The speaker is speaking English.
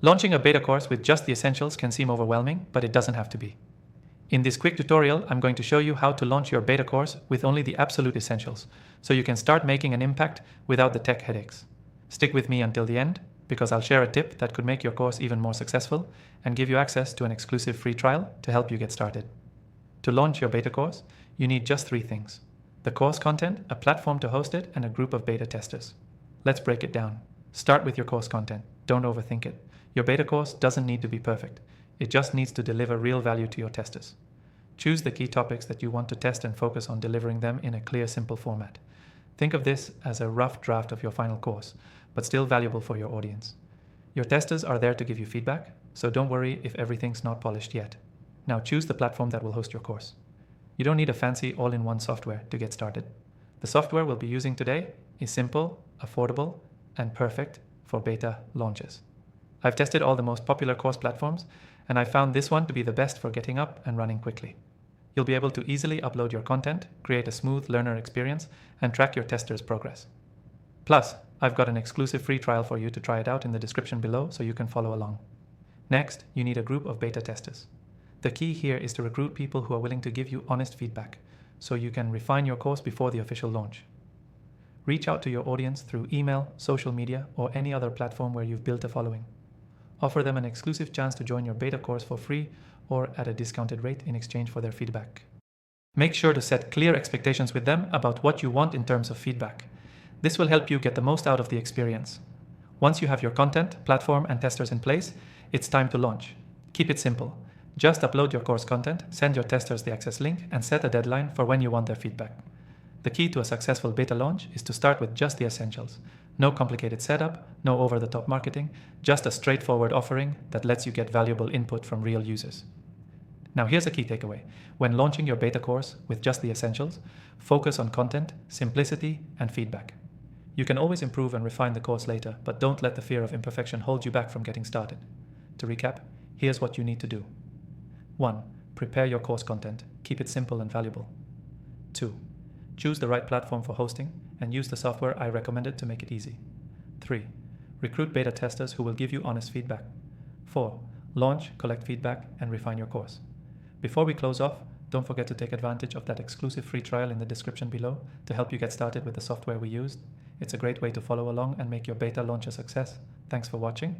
Launching a beta course with just the essentials can seem overwhelming, but it doesn't have to be. In this quick tutorial, I'm going to show you how to launch your beta course with only the absolute essentials, so you can start making an impact without the tech headaches. Stick with me until the end, because I'll share a tip that could make your course even more successful and give you access to an exclusive free trial to help you get started. To launch your beta course, you need just 3 things: the course content, a platform to host it, and a group of beta testers. Let's break it down. Start with your course content. Don't overthink it. Your beta course doesn't need to be perfect. It just needs to deliver real value to your testers. Choose the key topics that you want to test and focus on delivering them in a clear, simple format. Think of this as a rough draft of your final course, but still valuable for your audience. Your testers are there to give you feedback, so don't worry if everything's not polished yet. Now choose the platform that will host your course. You don't need a fancy all-in-one software to get started. The software we'll be using today is simple, affordable, and perfect for beta launches. I've tested all the most popular course platforms, and I found this one to be the best for getting up and running quickly. You'll be able to easily upload your content, create a smooth learner experience, and track your testers' progress. Plus, I've got an exclusive free trial for you to try it out in the description below so you can follow along. Next, you need a group of beta testers. The key here is to recruit people who are willing to give you honest feedback, so you can refine your course before the official launch. Reach out to your audience through email, social media, or any other platform where you've built a following. Offer them an exclusive chance to join your beta course for free or at a discounted rate in exchange for their feedback. Make sure to set clear expectations with them about what you want in terms of feedback. This will help you get the most out of the experience. Once you have your content, platform, and testers in place, it's time to launch. Keep it simple. Just upload your course content, send your testers the access link, and set a deadline for when you want their feedback. The key to a successful beta launch is to start with just the essentials. No complicated setup, no over-the-top marketing, just a straightforward offering that lets you get valuable input from real users. Now here's a key takeaway. When launching your beta course with just the essentials, focus on content, simplicity, and feedback. You can always improve and refine the course later, but don't let the fear of imperfection hold you back from getting started. To recap, here's what you need to do. 1. Prepare your course content. Keep it simple and valuable. 2. Choose the right platform for hosting and use the software I recommended to make it easy. 3. Recruit beta testers who will give you honest feedback. 4. Launch, collect feedback, and refine your course. Before we close off, don't forget to take advantage of that exclusive free trial in the description below to help you get started with the software we used. It's a great way to follow along and make your beta launch a success. Thanks for watching.